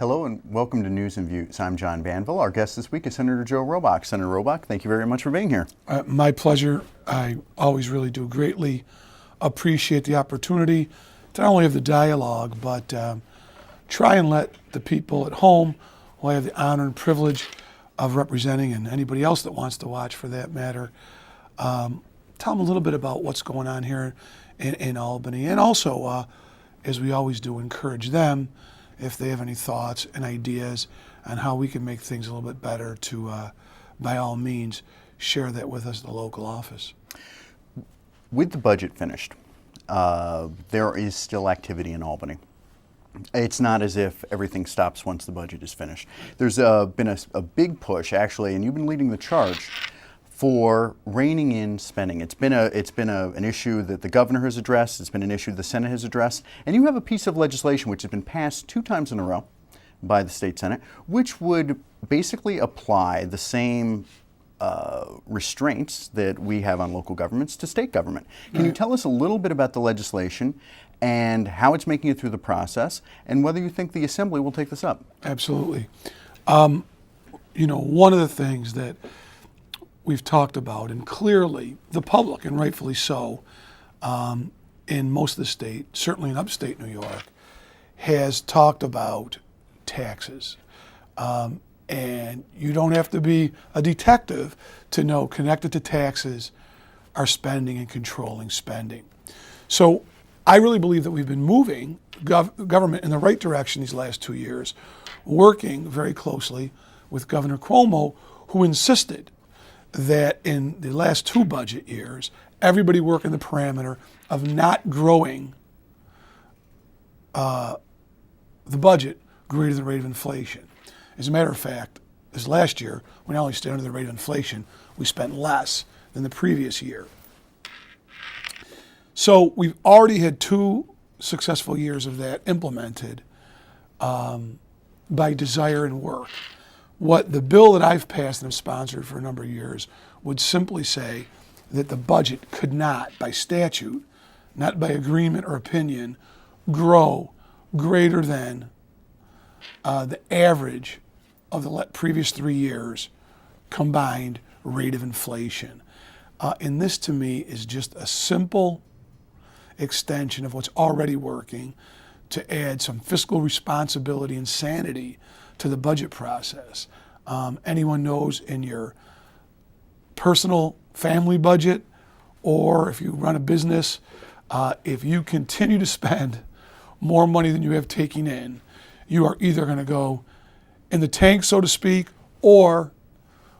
Hello and welcome to News and Views. I'm John Banville. Our guest this week is Senator Joe Robach. Senator Robach, thank you very much for being here. My pleasure. I always really do greatly appreciate the opportunity to not only have the dialogue, but try and let the people at home, who I have the honor and privilege of representing, and anybody else that wants to watch for that matter, tell them a little bit about what's going on here in Albany. And also, as we always do, encourage them if they have any thoughts and ideas on how we can make things a little bit better to, by all means, share that with us at the local office. With the budget finished, there is still activity in Albany. It's not as if everything stops once the budget is finished. There's been a big push, actually, and you've been leading the charge for reining in spending. It's been an issue that the governor has addressed. It's been an issue the Senate has addressed. And you have a piece of legislation which has been passed 2 times in a row by the state Senate, which would basically apply the same restraints that we have on local governments to state government. Can you tell us a little bit about the legislation and how it's making it through the process, and whether you think the Assembly will take this up? Absolutely. One of the things that we've talked about, and clearly the public, and rightfully so, in most of the state, certainly in upstate New York, has talked about taxes. And you don't have to be a detective to know connected to taxes are spending and controlling spending. So I really believe that we've been moving government in the right direction these last 2 years, working very closely with Governor Cuomo, who insisted that in the last 2 budget years, everybody work in the parameter of not growing the budget greater than the rate of inflation. As a matter of fact, this last year, we not only stayed under the rate of inflation, we spent less than the previous year. So we've already had 2 successful years of that implemented by desire and work. What the bill that I've passed and have sponsored for a number of years would simply say that the budget could not, by statute, not by agreement or opinion, grow greater than the average of the previous 3 years combined rate of inflation. And this to me is just a simple extension of what's already working to add some fiscal responsibility and sanity to the budget process. Anyone knows in your personal family budget, or if you run a business, if you continue to spend more money than you have taken in, you are either going to go in the tank, so to speak, or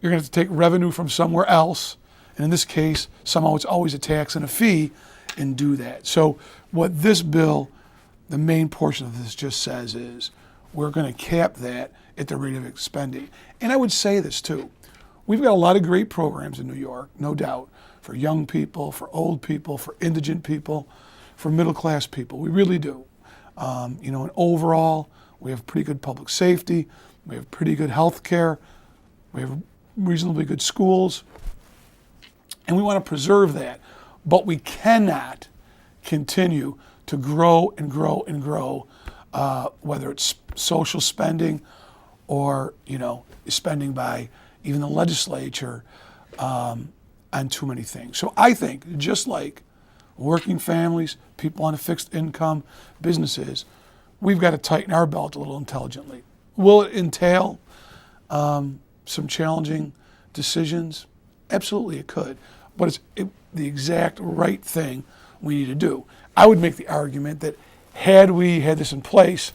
you're going to have to take revenue from somewhere else. And in this case, somehow it's always a tax and a fee, and do that. So what this bill, the main portion of this just says is we're going to cap that at the rate of spending. And I would say this too. We've got a lot of great programs in New York, no doubt, for young people, for old people, for indigent people, for middle class people. We really do. And overall, we have pretty good public safety. We have pretty good health care. We have reasonably good schools. And we want to preserve that. But we cannot continue to grow and grow and grow, whether it's social spending or, spending by even the legislature on too many things. So I think just like working families, people on a fixed income, businesses, we've got to tighten our belt a little intelligently. Will it entail some challenging decisions? Absolutely it could, but it's the exact right thing we need to do. I would make the argument that had we had this in place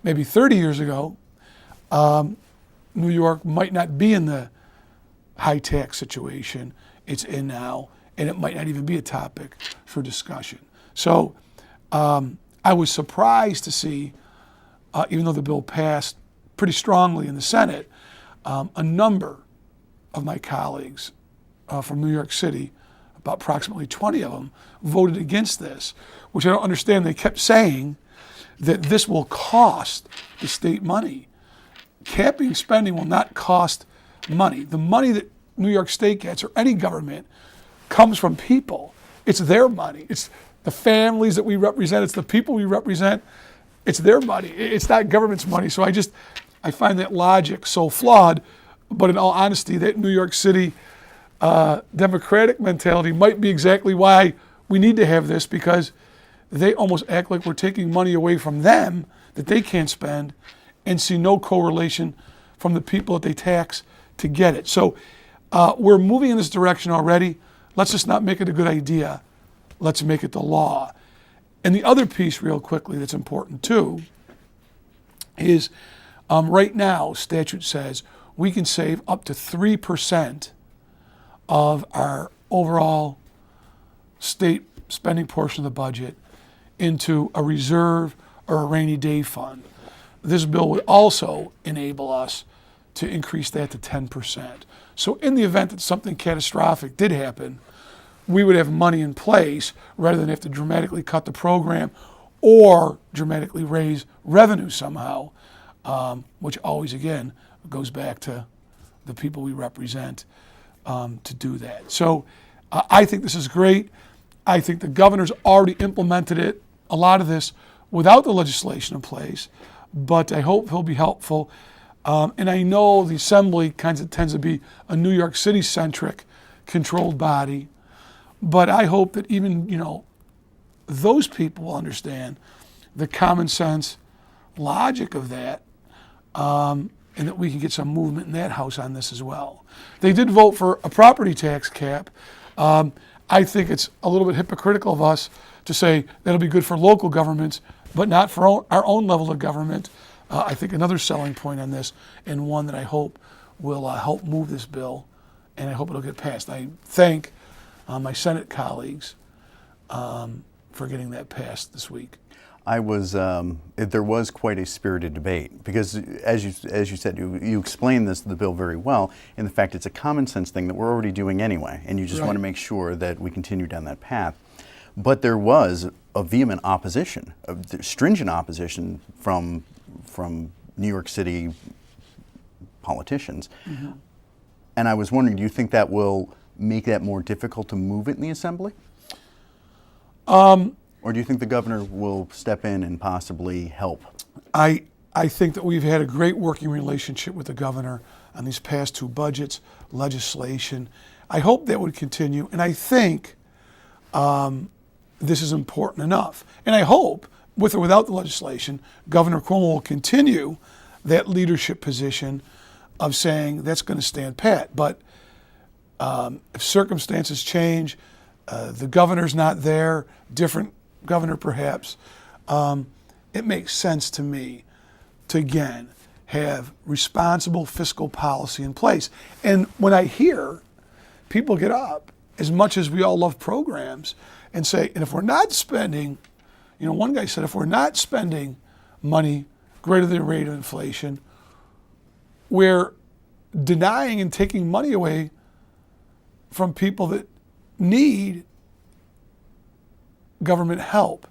maybe 30 years ago, New York might not be in the high tax situation it's in now, and it might not even be a topic for discussion. So I was surprised to see, even though the bill passed pretty strongly in the Senate, a number of my colleagues from New York City, about approximately 20 of them, voted against this, which I don't understand. They kept saying that this will cost the state money. Capping spending will not cost money. The money that New York State gets, or any government, comes from people. It's their money. It's the families that we represent. It's the people we represent. it's their money. It's not government's money. So I find that logic so flawed. But in all honesty, that New York City democratic mentality might be exactly why we need to have this, because they almost act like we're taking money away from them that they can't spend and see no correlation from the people that they tax to get it. So we're moving in this direction already. Let's just not make it a good idea. Let's make it the law. And the other piece, real quickly, that's important too, is right now, statute says we can save up to 3% of our overall state spending portion of the budget into a reserve or a rainy day fund. This bill would also enable us to increase that to 10%. So in the event that something catastrophic did happen, we would have money in place rather than have to dramatically cut the program or dramatically raise revenue somehow, which always, again, goes back to the people we represent to do that. So I think this is great. I think the governor's already implemented it, a lot of this, without the legislation in place, but I hope he'll be helpful. And I know the Assembly tends to be a New York City-centric controlled body, but I hope that even, those people will understand the common sense logic of that, and that we can get some movement in that House on this as well. They did vote for a property tax cap. I think it's a little bit hypocritical of us to say that'll be good for local governments, but not for our own level of government. I think another selling point on this, and one that I hope will help move this bill, and I hope it'll get passed. I thank my Senate colleagues for getting that passed this week. There was quite a spirited debate because, as you said, you explained the bill very well, in the fact it's a common sense thing that we're already doing anyway, and you just want to make sure that we continue down that path. But there was a vehement opposition, a stringent opposition from New York City politicians. Mm-hmm. And I was wondering, do you think that will make that more difficult to move it in the Assembly? Or do you think the governor will step in and possibly help? I think that we've had a great working relationship with the governor on these past two budgets, legislation. I hope that would continue, and I think this is important enough. And I hope, with or without the legislation, Governor Cuomo will continue that leadership position of saying that's going to stand pat. But if circumstances change, the governor's not there, different governor perhaps, it makes sense to me to, again, have responsible fiscal policy in place. And when I hear people get up, as much as we all love programs, and say, and if we're not spending, one guy said, if we're not spending money greater than the rate of inflation, we're denying and taking money away from people that need government help.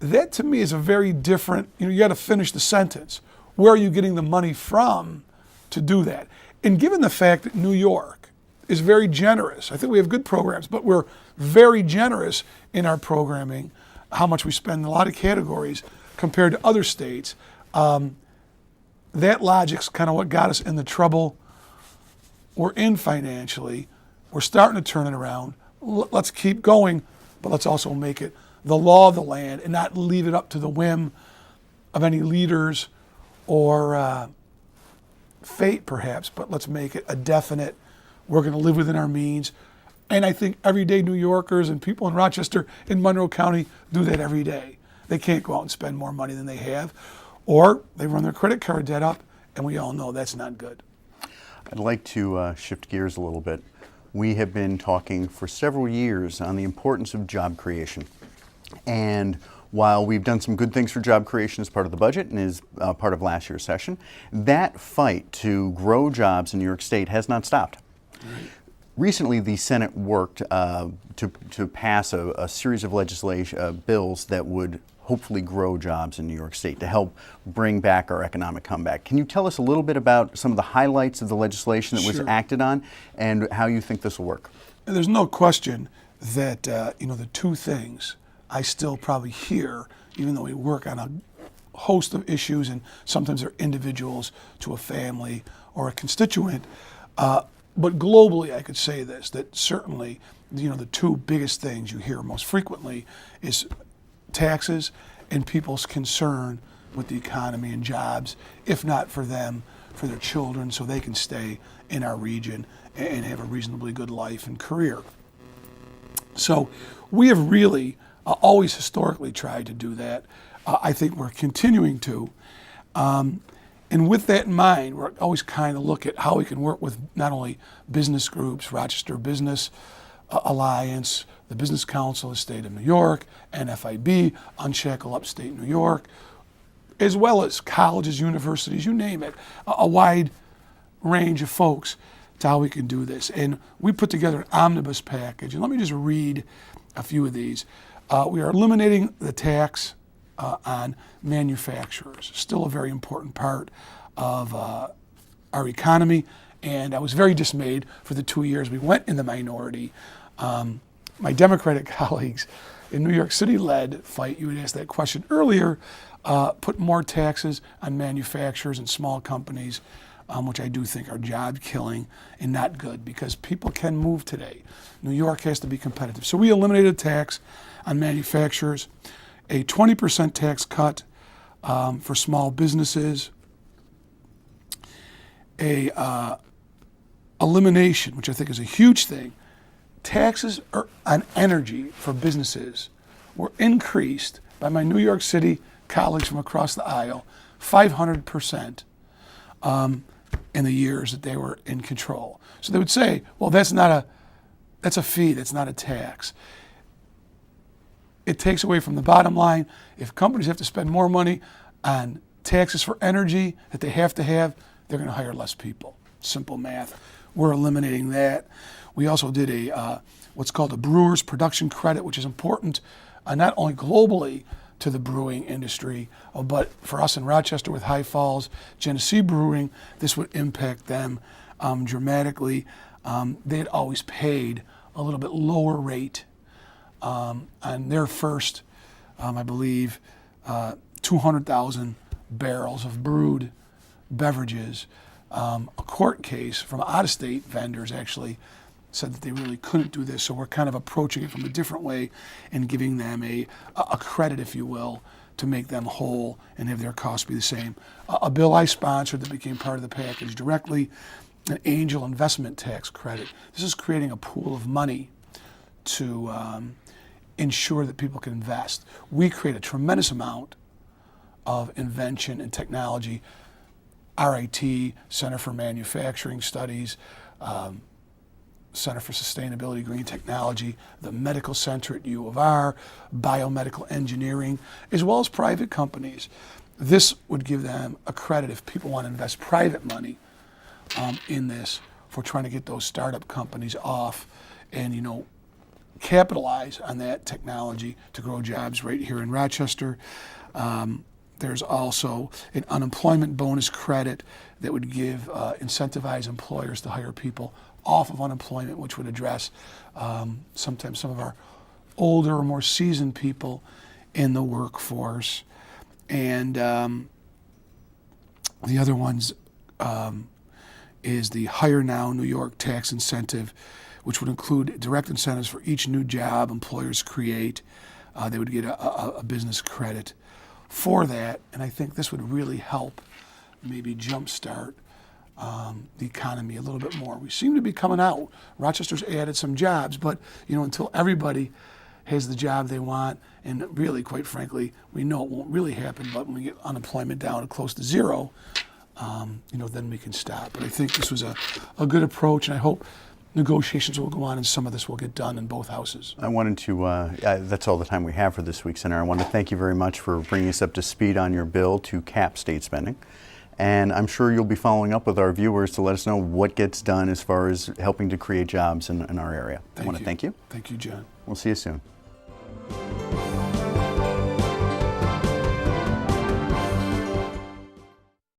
That to me is a very different, you got to finish the sentence. Where are you getting the money from to do that? And given the fact that New York is very generous, I think we have good programs, but we're very generous in our programming, how much we spend in a lot of categories compared to other states. That logic's kind of what got us in the trouble we're in financially. We're starting to turn it around. Let's keep going, but let's also make it the law of the land and not leave it up to the whim of any leaders or fate perhaps, but let's make it a definite, we're going to live within our means. And I think everyday New Yorkers and people in Rochester and Monroe County do that every day. They can't go out and spend more money than they have, or they run their credit card debt up, and we all know that's not good. I'd like to shift gears a little bit. We have been talking for several years on the importance of job creation. And while we've done some good things for job creation as part of the budget and as part of last year's session, that fight to grow jobs in New York State has not stopped. Right. Recently, the Senate worked to pass a series of legislation bills that would hopefully grow jobs in New York State to help bring back our economic comeback. Can you tell us a little bit about some of the highlights of the legislation that was acted on and how you think this will work? And there's no question that the two things I still probably hear even though we work on a host of issues, and sometimes they're individuals to a family or a constituent. But globally, I could say this, that certainly, the two biggest things you hear most frequently is taxes and people's concern with the economy and jobs, if not for them, for their children, so they can stay in our region and have a reasonably good life and career. So we have really always historically tried to do that. I think we're continuing to. And with that in mind, we're always kind of look at how we can work with not only business groups, Rochester Business Alliance, the Business Council of the State of New York, NFIB, Unshackle Upstate New York, as well as colleges, universities, you name it, a wide range of folks to how we can do this. And we put together an omnibus package. And let me just read a few of these. We are eliminating the tax on manufacturers, still a very important part of our economy. And I was very dismayed for the 2 years we went in the minority. My Democratic colleagues in New York City led fight, you had asked that question earlier, put more taxes on manufacturers and small companies, which I do think are job killing and not good, because people can move today. New York has to be competitive. So we eliminated tax on manufacturers, a 20% tax cut for small businesses, a elimination, which I think is a huge thing. Taxes on energy for businesses were increased by my New York City colleagues from across the aisle 500% in the years that they were in control. So they would say, well, that's a fee, that's not a tax. It takes away from the bottom line. If companies have to spend more money on taxes for energy that they have to have, they're going to hire less people. Simple math. We're eliminating that. We also did what's called a brewer's production credit, which is important not only globally to the brewing industry, but for us in Rochester with High Falls, Genesee Brewing, this would impact them dramatically. They had always paid a little bit lower rate on their first, I believe, 200,000 barrels of brewed beverages. A court case from out-of-state vendors actually said that they really couldn't do this, so we're kind of approaching it from a different way and giving them a credit, if you will, to make them whole and have their costs be the same. A bill I sponsored that became part of the package directly, an angel investment tax credit. This is creating a pool of money to ensure that people can invest. We create a tremendous amount of invention and technology. RIT, Center for Manufacturing Studies, Center for Sustainability, Green Technology, the Medical Center at U of R, Biomedical Engineering, as well as private companies. This would give them a credit if people want to invest private money in this for trying to get those startup companies off and, capitalize on that technology to grow jobs right here in Rochester. There's also an unemployment bonus credit that would incentivize employers to hire people off of unemployment, which would address sometimes some of our older or more seasoned people in the workforce. And the other ones is the Hire Now New York tax incentive, which would include direct incentives for each new job employers create. They would get a business credit for that, and I think this would really help maybe jumpstart the economy a little bit more. We seem to be coming out. Rochester's added some jobs, but until everybody has the job they want, and really, quite frankly, we know it won't really happen, but when we get unemployment down to close to zero, then we can stop. But I think this was a good approach, and I hope negotiations will go on and some of this will get done in both houses. I wanted to, that's all the time we have for this week, Senator. I want to thank you very much for bringing us up to speed on your bill to cap state spending. And I'm sure you'll be following up with our viewers to let us know what gets done as far as helping to create jobs in our area. I want to thank you. Thank you, John. We'll see you soon.